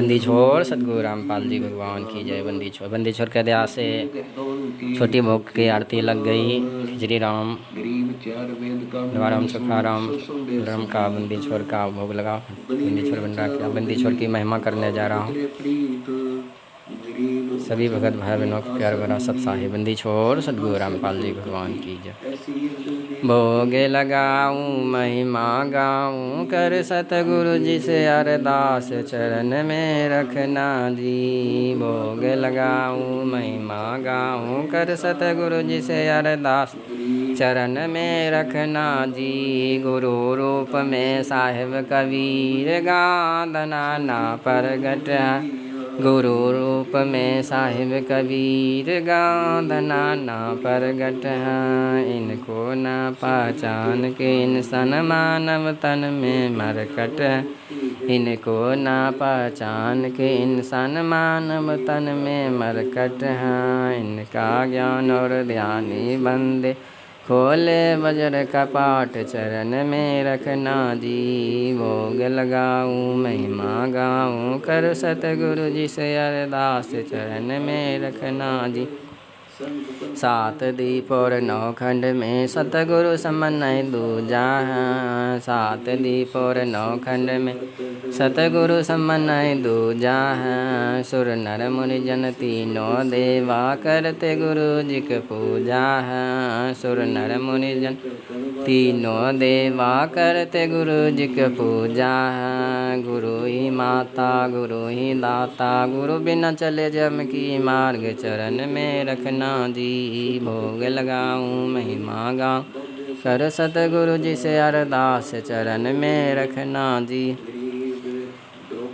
बंदी छोड़ सतगुरु रामपाल जी भगवान की जय। बंदी छोड़ के दया से छोटी भोग की आरती लग गई। खिचड़ी राम राम सुखाराम राम का बंदी छोड़ का भोग लगा। बंदी छोड़ बन रहा क्या बंदी छोड़ की महिमा करने जा रहा हूँ। सभी भगत भाई बहनों को प्यार भरा सब साहिब। बंदी छोड़ सतगुरु रामपाल जी भगवान की जय। भोग लगाऊं महिमा गाऊं कर सतगुरु जी से अरदास चरण में रखना जी। भोग लगाऊं महिमा गाऊं कर सतगुरु जी से अरदास चरण में रखना जी। गुरु रूप में साहिब कबीर गादना ना प्रगट है। गुरु रूप में साहिब कबीर गादना ना प्रगट है। इनको ना पहचान के इंसान मानव तन में मरकट है। इनको ना पहचान के इंसान मानव तन में मरकट है। इनका ज्ञान और ध्यानी बंदे खोले वज्र का पाठ चरण में रखना जी। भोग लगाऊं महिमा गाऊं कर सतगुरु जी से अरदास चरण में रखना जी। 7 दीप और 9 खंड में सतगुरु समन्वय दूजा है। 7 दीप और 9 खंड में सतगुरु समन्वय दूजा है। सुर नर मुनि जन तीनों देवा करते गुरु जी की पूजा है। सुर नर मुनि जन तीनों देवा करते गुरु जी की पूजा है। गुरु ही माता गुरु ही दाता गुरु बिना चले जम की मार्ग चरण में रखना जी। भोग लगाऊं महिमा गाऊं कर सतगुरु जी से अरदास चरण में रखना जी।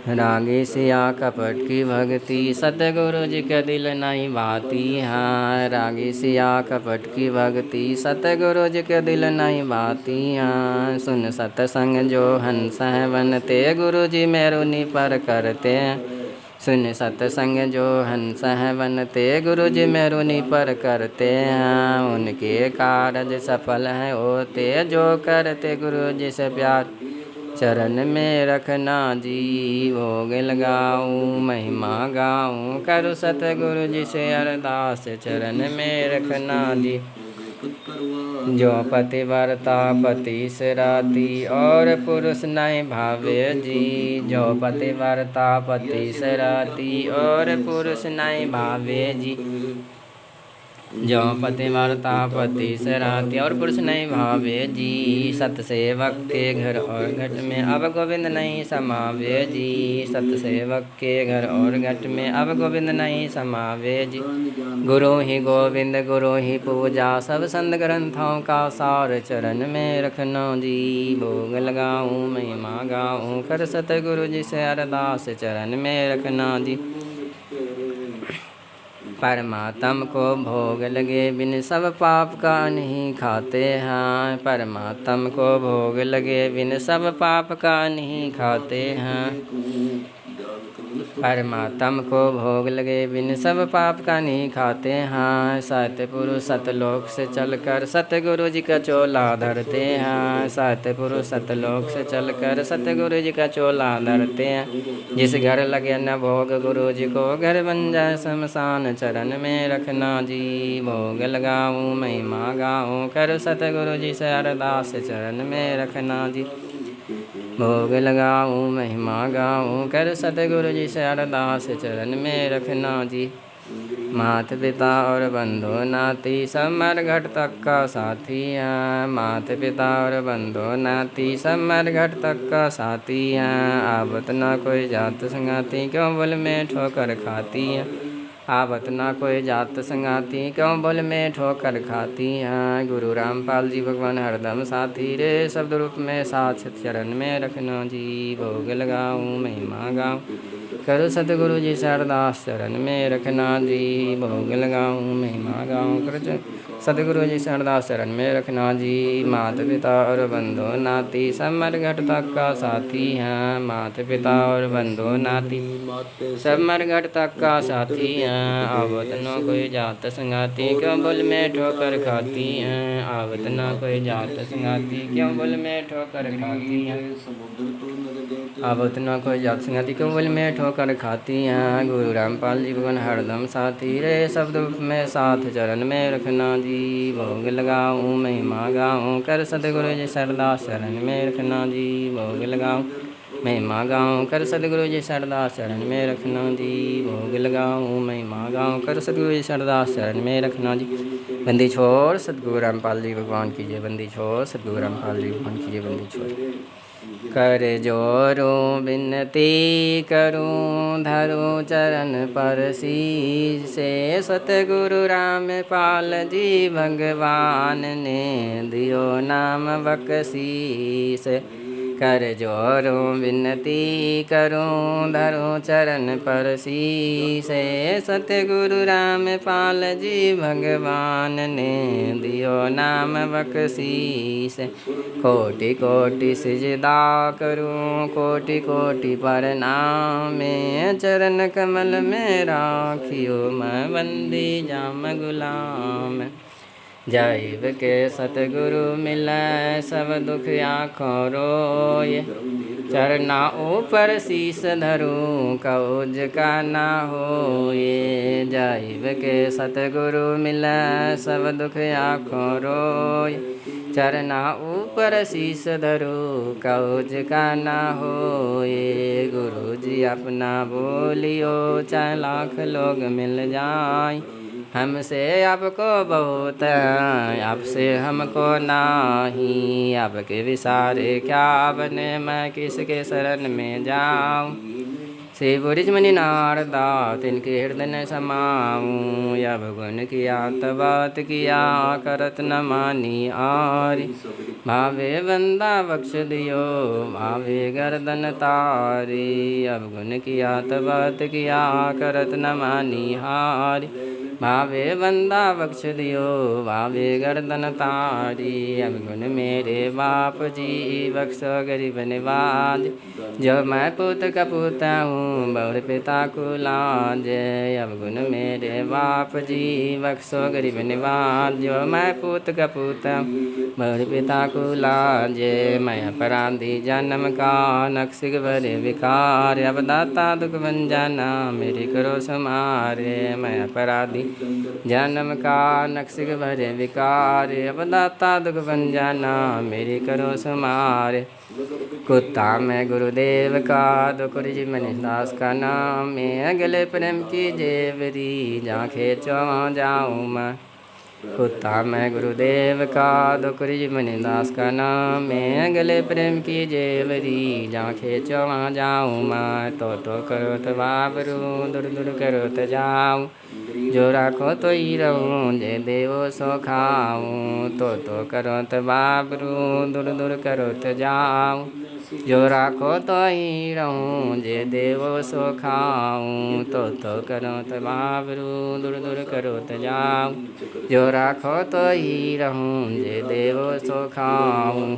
रागी सिया कपट की भक्ति सतगुरु जी के दिल नहीं भाती है। रागी सिया कपट की भक्ति सतगुरु जी के दिल नहीं भाती है। सुन सतसंग जो हंस है बनते गुरु जी मेरुनी पर करते हैं। सुन सतसंग जो हंस है बनते गुरु जी मेरुनी पर करते हैं। उनके कारज सफल हैं होते जो करते गुरु जी से प्यार चरण में रखना जी। भोग लगाऊं महिमा गाऊं करूँ सतगुरु जी से अरदास चरण में रखना जी। जो पतिव्रता पति सराती और पुरुष नहीं भावे जी। जो पतिव्रता पति सराती और पुरुष नहीं भावे जी। जो पतिव्रता पति सराती और पुरुष नहीं भावे जी। सतसेवक के घर और घट में अब गोविंद नहीं समावे जी। सतसेवक के घर और घट में अब गोविंद नहीं समावे जी। गुरु ही गोविंद गुरु ही पूजा सब संत ग्रंथों का सार चरण में रखना जी। भोग लगाऊं महिमा गाऊं कर सतगुरु जी से अरदास चरण में रखना जी। परमात्म को भोग लगे बिन सब पाप का नहीं खाते हैं। परमात्म को भोग लगे बिन सब पाप का नहीं खाते हैं। परमात्म को भोग लगे बिन सब पाप का नहीं खाते हैं। सतपुरुष सतलोक से चलकर सतगुरु जी का चोला धरते हैं। सतपुरुष सतलोक से चलकर सतगुरु जी का चोला धरते हैं। जिस घर लगे न भोग गुरु जी को घर बन जाए शमशान चरण में रखना जी। भोग लगाऊं महिमा गाऊं कर सतगुरु जी से अरदास चरण में रखना जी। भोग लगाऊं महिमा गाऊं कर सतगुरु जी से अरदास चरण में रखना जी। मात पिता और बंधु नाती सब मरघट तक का साथी है। मात पिता और बंधु नाती सब मरघट तक का साथी है। आवत ना कोई जात संगाती क्यों बोल में ठोकर खाती है। आवत ना कोई जात संगाती क्यों बोल में ठोकर खाती है। गुरु रामपाल जी भगवान हरदम साथी रे शब्द रूप में साथ चरण में रखना जी। भोग लगाऊं महिमा गाऊं करो सतगुरु जी से अरदास चरण में रखना जी। भोग लगाऊं महिमा गाऊं कर सतगुरु जी से अरदास चरण में रखना जी। माता पिता और बंधु नाती सब मरघट तक का साथी हैं। माता पिता और बंधु नाती सब मरघट तक का साथी हैं। आवत न कोई जात संगाती क्यों बोल में ठोकर खाती हैं। आवत न कोई जात संगाती क्यों बोल में ठोकर खाती हैं। आवत न कोई जात संगाती क्यों बोल में ठोकर कर खाती हैं। गुरु रामपाल जी भगवान हरदम साथी रे, सब दुख में साथ चरण में रखना जी। भोग लगाऊं महिमा गाऊं, कर सतगुरु जी सरदास शरण में रखना जी। भोग लगाऊं महिमा गाऊं, कर सतगुरु जी सरदास शरण में रखना जी। भोग लगाऊं महिमा गाऊं, कर सतगुरु जी सरदास शरण में रखना जी। बंदी छोड़ सतगुरु रामपाल जी भगवान की जय। बंदी छोड़ सतगुरु रामपाल जी भगवान की जय। बंदी छोड़ कर जोरूं बिनती करूं, धरूं चरण पर शीसे। सतगुरु रामपाल जी भगवान ने दियो नाम बख्शीस। कर जोरूं बिनती करूं, धरूं चरण पर शीसे। सतगुरु रामपाल जी भगवान ने दियो नाम बख्शीस। कोटि कोटि सिजदा करूं, कोटि कोटि प्रणाम। चरण कमल में राखियो, मैं बंदी जाम गुलाम। जैव के सतगुरु मिलै, सब दुख आँखों रोय। चरना ऊपर शीस धरूं, कौज का ना होए। जैव के सतगुरु मिलै, सब दुख आँखों रोय। चरना ऊपर शीस धरूं, कौज का ना होए। गुरु जी अपना बोलियो, चाहे लाख लोग मिल जाएं। हमसे आपको बहुत, आपसे हमको नाही। आपके विसारे क्या बने, मैं किसके शरण में जाऊं। से बुरिज मणि नारदा, तिनके हृदय न समाऊं। अब गुण किया तबात किया, करत न मानी आरी। भावे बंदा बख्श दियो, भावे गर्दन तारी। अब गुण किया तबात किया, करत न मानी हारी। भावे बंदा बख्श दियो, भावे गर्दन तारी। अब गुण मेरे बाप जी, बख्शो गरीब निवाज। जो मैं पूत का पूता हूँ, बहुर पिता को लाज। अब गुण मेरे बाप जी, बख्शो गरीब निवाज। जो मैं पूत का पूता हूँ, बहुर पिता को लाज। मैं अपराधी जन्म का, नक्सिक भरे विकार। अब दाता दुख बन जाना, मेरी करो समारे। मैं अपराधी जन्म का, नक्सिक भरे विकार। अब दाता दुख बन जाना, मेरी करो समारे। कुत्ता मैं गुरुदेव का, दुकुर जी मनीष दास का नाम। मैं अगले प्रेम की जेवरी, जहाँ खेचो वहाँ जाऊँ मैं। कुत्ता मैं गुरुदेव का, दुकुर जी मनीष दास का नाम। मैं अगले प्रेम की जेवरी, जहाँ खेचो वहाँ जाऊँ मैं। तो करो तो बाबरू, दूर दूर करो तो जाऊँ। जो राखो तो ही रहूँ, जे देवो सो खाऊँ। तो करो तो बाबरू, दूर दूर करो तो जाऊँ। जो राखो तो ही रहूँ, जे देवो सो खाऊँ। तो करो तो बाबरू, दूर दूर करो तो जाऊँ। जो राखो तो ही रहूँ, जे देवो सो खाऊँ।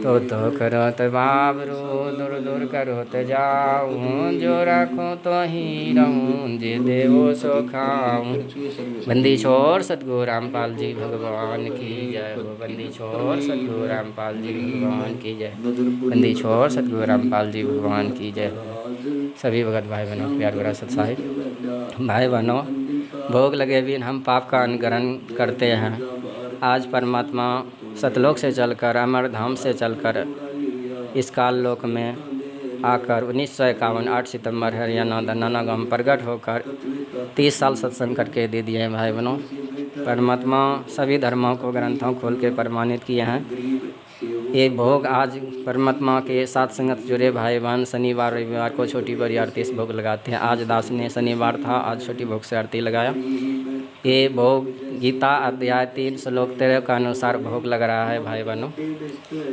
तो करो तो बाबरू, दूर दूर करो तो जाऊँ। जो राखो तो ही रहूँ, जे देवो सो खाऊँ। बंदी छोड़ सतगुरु रामपाल जी भगवान की जय हो। बंदी छोड़ सतगुरु रामपाल जी भगवान की जय। बंदी छोड़ सतगुरु रामपाल जी भगवान की जय हो। सभी भगत भाई बहनों, प्यार भरा सत्साहिब भाई बहनों, भोग लगे बिन हम पाप का अनुकरण करते हैं। आज परमात्मा सतलोक से चलकर, अमर धाम से चलकर इस काल लोक में आकर 1951 8 सितंबर हरियाणा दन्नाना गांव प्रकट होकर 30 साल सत्संग करके दे दिए हैं भाई बहनों। परमात्मा सभी धर्मों को ग्रंथों खोल के प्रमाणित किए हैं। ये भोग आज परमात्मा के साथ संगत जुड़े भाई बहन शनिवार रविवार को छोटी बड़ी आरती से भोग लगाते हैं। आज दास ने शनिवार था, आज छोटी भोग से आरती लगाया। ये भोग गीता अध्याय 3 श्लोक 13 के अनुसार भोग लग रहा है भाई बहनों।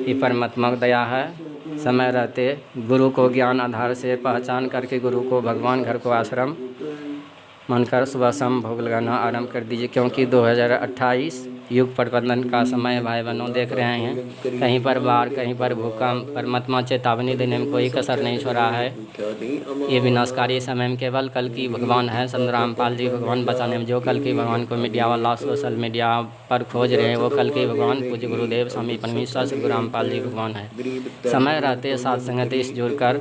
ये परमात्मा की दया है। समय रहते गुरु को ज्ञान आधार से पहचान करके गुरु को भगवान घर को आश्रम मानकर सुबह शाम भोग लगाना आरंभ कर दीजिए, क्योंकि 2028 युग प्रबंधन का समय भाई बहनों देख रहे हैं, कहीं पर बाढ़, कहीं पर भूकंप। परमात्मा चेतावनी देने में कोई कसर नहीं छोड़ा है। ये विनाशकारी समय में केवल कल की भगवान है, संत रामपाल जी भगवान बचाने में। जो कल की भगवान को मीडिया वाला सोशल मीडिया पर खोज रहे हैं, वो कल के भगवान पूज्य गुरुदेव स्वामी परमेश्वर श्री गुरु रामपाल जी भगवान है। समय रहते साथ संगति से जुड़कर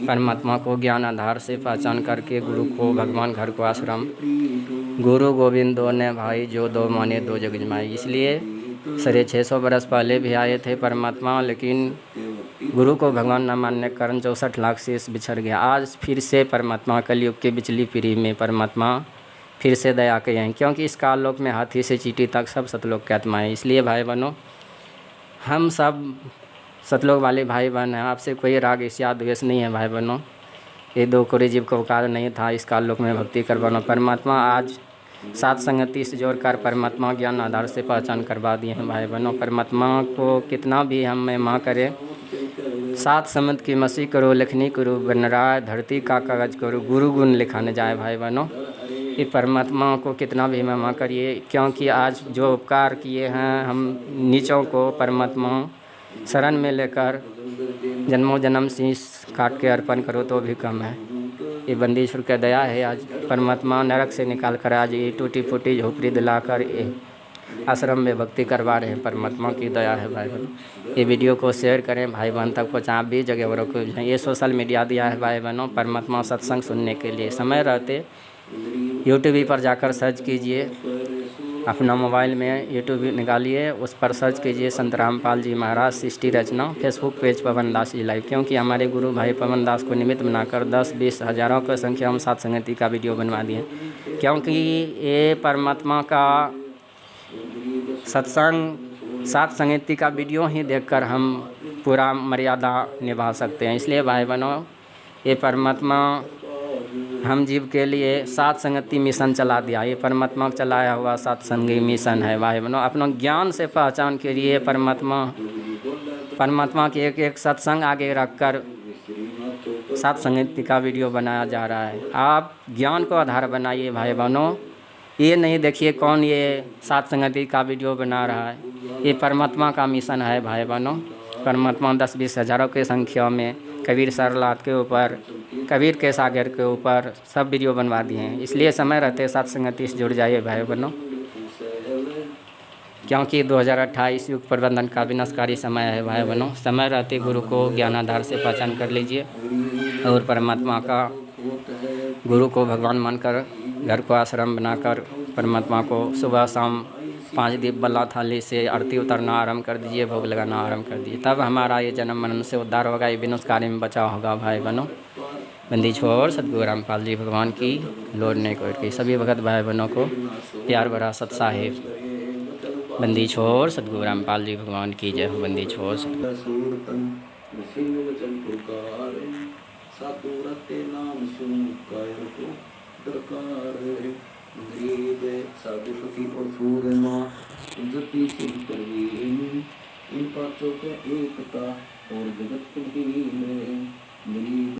परमात्मा को ज्ञान आधार से पहचान करके गुरु को भगवान, घर को आश्रम। गुरु गोविंद दो ने भाई, जो दो माने दो जग जमाई। इसलिए 650 बरस पहले भी आए थे परमात्मा, लेकिन गुरु को भगवान न मानने के कारण 64 लाख शेष बिछड़ गया। आज फिर से परमात्मा कलयुग के बिचली पीढ़ी में परमात्मा फिर से दया किए हैं, क्योंकि इस काललोक में हाथी से चींटी तक सब सतलोक की आत्माएं। इसलिए भाई बहनों, हम सब सतलोक वाले भाई बहन हैं। आपसे कोई राग ईर्ष्या द्वेष नहीं है भाई बहनों। ये दो कोरे जीव को औकात नहीं था इस काललोक में भक्ति करवाना। परमात्मा आज सात संगति से जोड़कर परमात्मा ज्ञान आधार से पहचान करवा दिए हैं भाई बहनों। परमात्मा को कितना भी हम महिमा करें, सात समुद्र की मसी करो, लिखनी करो बनराय, धरती का कागज करो, गुरु गुण लिखाने जाए भाई बहनों। ये परमात्मा को कितना भी महिमा करिए, क्योंकि आज जो उपकार किए हैं हम नीचों को परमात्मा शरण में लेकर जन्मों जन्म शीश काट के अर्पण करो तो भी कम है। ये बंदीश्वर का दया है। आज परमात्मा नरक से निकाल कर आज ये टूटी फूटी झोपड़ी दिलाकर आश्रम में भक्ति करवा रहे हैं। परमात्मा की दया है भाई बहनों। ये वीडियो को शेयर करें, भाई बहन तक पहुँचा। आप भी जगह वालों को ये सोशल मीडिया दिया है भाई बहनों परमात्मा सत्संग सुनने के लिए। समय रहते यूट्यूब पर जाकर सर्च कीजिए, अपना मोबाइल में यूट्यूब निकालिए, उस पर सर्च कीजिए संत रामपाल जी महाराज सृष्टि रचना। फेसबुक पेज पवन दास जी लाइव, क्योंकि हमारे गुरु भाई पवन दास को निमित्त बनाकर 10-20 हज़ारों की संख्या में सात संगति का वीडियो बनवा दिए, क्योंकि ये परमात्मा का सत्संग सात संगति का वीडियो ही देखकर हम पूरा मर्यादा निभा सकते हैं। इसलिए भाई बहनों, ये परमात्मा हम जीव के लिए सात संगति मिशन चला दिया। ये परमात्मा का चलाया हुआ सात संगी मिशन है भाई बहनों। अपना ज्ञान से पहचान के लिए परमात्मा के एक एक सत्संग आगे रखकर सात संगति का वीडियो बनाया जा रहा है। आप ज्ञान को आधार बनाइए भाई बहनों। ये नहीं देखिए कौन ये सात संगति का वीडियो बना रहा है, ये परमात्मा का मिशन है भाई बहनों। परमात्मा 10-20 हज़ारों की संख्या में कबीर सरलाद के ऊपर, कबीर के सागर के ऊपर सब वीडियो बनवा दिए हैं। इसलिए समय रहते सात संगति से जुड़ जाइए भाई बहनों, क्योंकि 2028 युग प्रबंधन का विनाशकारी समय है भाई बहनों। समय रहते गुरु को ज्ञानाधार से पहचान कर लीजिए और परमात्मा का गुरु को भगवान मानकर घर को आश्रम बनाकर परमात्मा को सुबह शाम 5 दीप बल्ला थाली से आरती उतारना आरम्भ कर दीजिए, भोग लगाना आरम्भ कर दीजिए। तब हमारा ये जन्म मरण से उद्धार होगा, ये विनाशकारी में बचाव होगा भाई बहनों। बंदी छोड़ सतगुरु रामपाल जी भगवान की लौटने को की सभी भगत भाई बहनों को प्यार भरा सत साहिब। बंदी छोड़ सतगुरु रामपाल जी भगवान की जय हो। बंदी छोड़ साधु सुखी और सूर्य माँ इज्जती सिंह परवीन, इन पाँचों के एकता और जगत की में